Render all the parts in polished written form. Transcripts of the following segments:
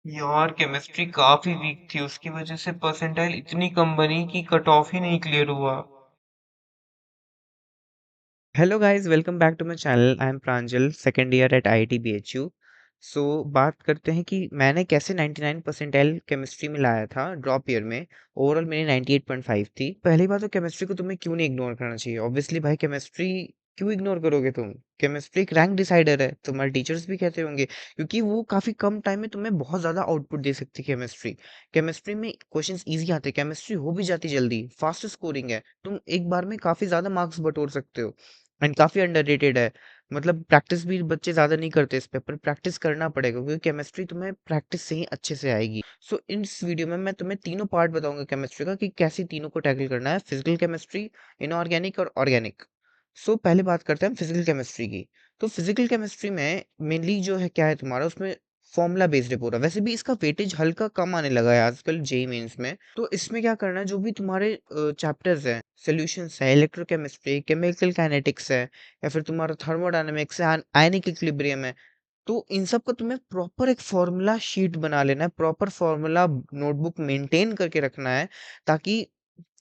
यार केमिस्ट्री काफी वीक थी, उसकी वजह से परसेंटाइल इतनी कम बनी कि कट ऑफ ही नहीं क्लियर हुआ। Hello guys, welcome back to my channel. I am Pranjal, second year at IIT BHU. So बात करते हैं कि मैंने कैसे 99 परसेंटाइल केमिस्ट्री में लाया था ड्रॉप ईयर में। ओवरऑल मेरी 98.5 थी। पहली बात तो केमिस्ट्री को तुम्हें क्यों नहीं इग्नोर करना चाहिए। ऑब्वियसली भाई, केमिस्ट्री क्यों इग्नोर करोगे तुम। केमिस्ट्री एक रैंक डिसाइडर है, तुम्हारे टीचर्स भी कहते होंगे, क्योंकि वो काफी कम टाइम में तुम्हें बहुत ज्यादा आउटपुट दे सकती है। केमिस्ट्री केमिस्ट्री में क्वेश्चंस इजी आते हैं, केमिस्ट्री हो भी जाती जल्दी, फास्ट स्कोरिंग है, तुम एक बार में काफी ज्यादा मार्क्स बटोर सकते हो। एंड काफ़ी अंडररेटेड है। मतलब प्रैक्टिस भी बच्चे ज़्यादा नहीं करते इस पे, पर प्रैक्टिस करना पड़ेगा क्योंकि केमिस्ट्री तुम्हें प्रैक्टिस से ही अच्छे से आएगी। सो इस वीडियो में मैं तुम्हें तीनों पार्ट बताऊंगा केमिस्ट्री का कि कैसे तीनों को टैकल करना है, फिजिकल केमिस्ट्री, इनऑर्गेनिक और ऑर्गेनिक। सो पहले बात करते हैं फिजिकल केमिस्ट्री की। तो फिजिकल केमिस्ट्री में मेनली जो है क्या है तुम्हारा, उसमें फॉर्मूला बेस्ड है पूरा। वैसे भी इसका वेटेज हल्का कम आने लगा है आजकल जेई मेंस में। तो इसमें क्या करना है, जो भी तुम्हारे चैप्टर्स हैं, सॉल्यूशंस है, इलेक्ट्रोकेमिस्ट्री, केमिकल काइनेटिक्स है, या फिर तुम्हारा थर्मोडायनामिक्स है, आयनिक इक्विलिब्रियम है, तो इन सब का तुम्हें प्रॉपर एक फॉर्मूला शीट बना लेना है, प्रॉपर फॉर्मूला नोटबुक मेंटेन करके रखना है, ताकि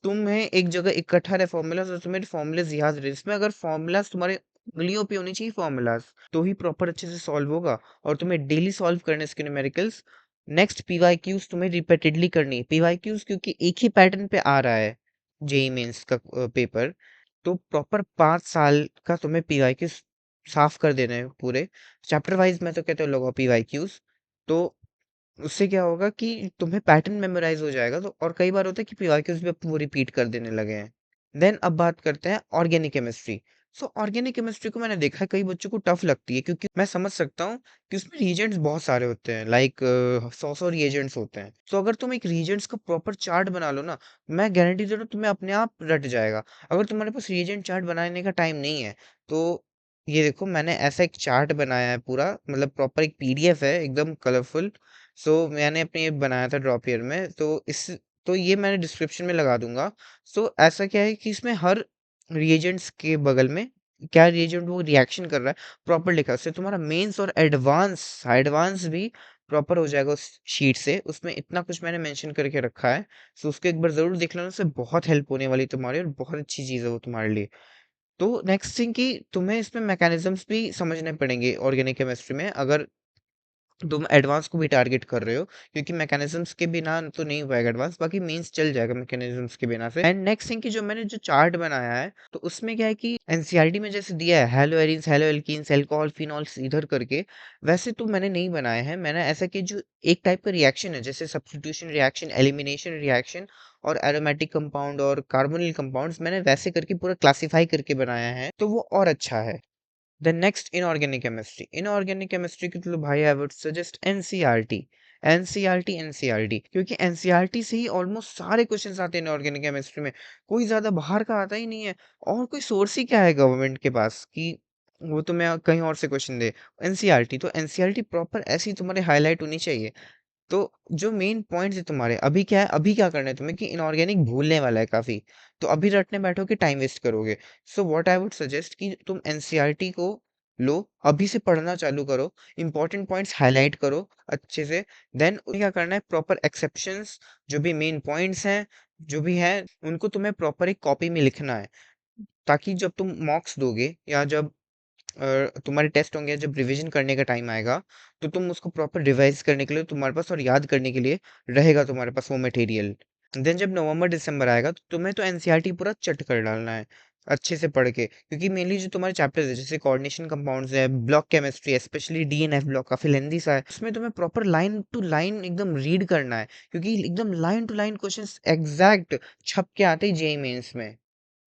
तुम्हें एक जगह इकट्ठा रहे फॉर्मूलाज और तुम्हें फॉर्मूलाज याद रहे। इसमें अगर फॉर्मूलाज तुम्हारे उंगलियों पे होनी चाहिए फॉर्मूलाज, तो ही प्रॉपर अच्छे से सॉल्व होगा। और तुम्हें डेली सॉल्व करने इसके न्यूमेरिकल्स। नेक्स्ट पीवाईक्यूज तुम्हें रिपीटेडली करनी है। पीवाईक्यूज क्योंकि एक ही पैटर्न पे आ रहा है जेई मेंस का पेपर, तो प्रॉपर 5 साल का तुम्हें पीवाईक्यूज साफ कर देना है पूरे चैप्टर वाइज। मैं तो कहता हूँ लोगों पीवाईक्यूज, तो उससे क्या होगा कि तुम्हें पैटर्न मेमोराइज हो जाएगा। तो और कई बार होता है कि पीवाईक्यूज भी अब वो रिपीट कर देने लगे हैं। देन अब बात करते हैं ऑर्गेनिक केमिस्ट्री। सो ऑर्गेनिक केमिस्ट्री को मैंने देखा है कई बच्चों को टफ लगती है, क्योंकि मैं समझ सकता हूँ कि उसमें रिएजेंट्स बहुत सारे होते हैं, लाइक 100 रिएजेंट्स होते हैं। तो अगर तुम एक रिएजेंट्स का प्रॉपर चार्ट बना लो ना, मैं गारंटी दे रहा हूँ तुम्हें अपने आप रट जाएगा। अगर तुम्हारे पास रिएजेंट चार्ट बनाने का टाइम नहीं है, तो ये देखो मैंने ऐसा एक चार्ट बनाया है पूरा, मतलब प्रॉपर एक पीडीएफ है एकदम कलरफुल। सो मैंने अपने ये बनाया था ड्रॉप ईयर में, तो ये मैंने डिस्क्रिप्शन में लगा दूंगा। सो ऐसा क्या है कि इसमें हर रिएजेंट्स के बगल में क्या रिएजेंट वो रिएक्शन कर रहा है प्रॉपर लिखा है। उससे तुम्हारा मेंस और एडवांस एडवांस भी प्रॉपर हो जाएगा उस शीट से। उसमें इतना कुछ मैंने मेंशन करके रखा है। सो उसको एक बार जरूर देख लेना, उससे बहुत हेल्प होने वाली है तुम्हारी, और बहुत अच्छी चीज़ है वो तुम्हारे लिए। तो नेक्स्ट थिंग कि तुम्हें इसमें मैकेनिज्म्स भी समझने पड़ेंगे ऑर्गेनिक केमिस्ट्री में, अगर तुम एडवांस को भी टारगेट कर रहे हो, क्योंकि मैकेनिज्म्स के बिना तो नहीं हो पाएगा एडवांस, बाकी मींस चल जाएगा मैकेनिज्म्स के बिना से। एंड नेक्स्ट थिंग कि जो मैंने जो चार्ट बनाया है, तो उसमें क्या है कि एनसीईआरटी में जैसे दिया है hello arenes, hello alkenes, alcohol, phenols इधर करके, वैसे तो मैंने नहीं बनाए हैं। मैंने ऐसा कि जो एक टाइप का रिएक्शन है, जैसे सब्स्टिट्यूशन रिएक्शन, एलिमिनेशन रिएक्शन, और एरोमेटिक कंपाउंड और कार्बोनिल कंपाउंड्स, मैंने वैसे करके पूरा क्लासिफाई करके बनाया है, तो वो और अच्छा है। Then next, inorganic chemistry. Inorganic chemistry के तो भाई I would suggest NCERT. NCERT NCERT, क्योंकि NCERT से ही ऑलमोस्ट सारे क्वेश्चंस आते हैं इनऑर्गेनिक केमिस्ट्री में। कोई ज्यादा बाहर का आता ही नहीं है, और कोई सोर्स ही क्या है गवर्नमेंट के पास कि वो तुम्हें कहीं और से क्वेश्चन दे। एनसीईआरटी तो एनसीईआरटी प्रॉपर ऐसी तुम्हारे हाईलाइट होनी चाहिए। तो जो मेन पॉइंट्स है तुम्हारे, अभी क्या है, अभी क्या करना है तुम्हें कि इनऑर्गेनिक भूलने वाला है काफी। तो अभी रटने बैठोगे टाइम वेस्ट करोगे। So what I would suggest कि तुम एनसीईआरटी को लो, अभी से पढ़ना चालू करो, इंपॉर्टेंट पॉइंट्स हाईलाइट करो अच्छे से। देन क्या करना है, प्रॉपर एक्सेप्शंस, जो भी मेन पॉइंट्स हैं, जो भी है, उनको तुम्हें प्रॉपर एक कॉपी में लिखना है, ताकि जब तुम मॉक्स दोगे या जब तुम्हारे टेस्ट होंगे, जब रिवीजन करने का टाइम आएगा, तो तुम उसको प्रॉपर रिवाइज करने के लिए तुम्हारे पास, और याद करने के लिए रहेगा तुम्हारे पास वो मटेरियल। देन जब नवंबर दिसंबर आएगा, तो तुम्हें तो एनसीईआरटी पूरा चट कर डालना है अच्छे से पढ़ के, क्योंकि मेनली जो तुम्हारे चैप्टर्स है, जैसे कोऑर्डिनेशन कंपाउंड्स है, block chemistry, specially D and F block काफी लेंथी सा है, उसमें तुम्हें प्रॉपर लाइन टू लाइन एकदम रीड करना है, क्योंकि एकदम line to line questions exact छप के आते ही जेईई मेंस में।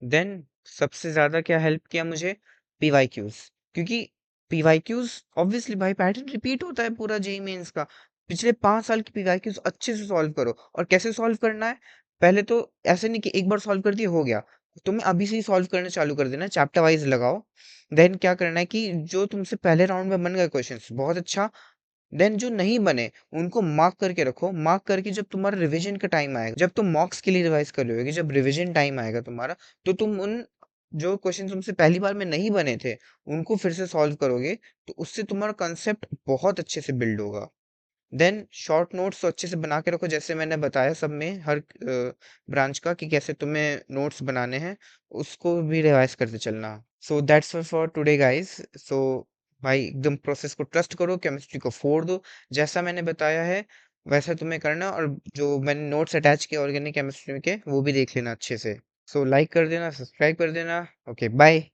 देन सबसे ज़्यादा क्या हेल्प किया मुझे, पीवाईक्यूज, क्योंकि पीवाईक्यूज ऑब्वियसली भाई पैटर्न रिपीट होता है पूरा जेई मेंस का। पिछले 5 साल की पीवाईक्यूज अच्छे से सॉल्व करो। और कैसे सॉल्व करना है, पहले तो ऐसे नहीं कि एक बार सॉल्व कर दिया हो गया, तुम्हें अभी से ही सॉल्व करना चालू कर देना, चैप्टर वाइज लगाओ। देन क्या करना है कि जो तुमसे पहले राउंड में बन गए क्वेश्चंस, बहुत अच्छा। देन जो नहीं बने, उनको मार्क करके रखो। मार्क करके जब तुम्हारा रिवीजन का टाइम आएगा, जब तुम मॉक्स के लिए रिवाइज कर रहे हो, जब रिवीजन टाइम आएगा तुम्हारा, तो तुम उन जो क्वेश्चन तुमसे पहली बार में नहीं बने थे, उनको फिर से सॉल्व करोगे, तो उससे तुम्हारा कंसेप्ट बहुत अच्छे से बिल्ड होगा। देन शॉर्ट नोट्स तो अच्छे से बना के रखो जैसे मैंने बताया सब में हर ब्रांच का कि कैसे तुम्हें नोट्स बनाने हैं, उसको भी रिवाइज़ करते चलना। So that's all for today guys. So भाई एकदम प्रोसेस को ट्रस्ट करो, केमिस्ट्री को फोड़ दो, जैसा मैंने बताया है वैसा तुम्हें करना और जो मैंने नोट्स अटैच किए ऑर्गेनिक केमिस्ट्री के वो भी देख लेना अच्छे से। सो लाइक कर देना, सब्सक्राइब कर देना। Okay bye.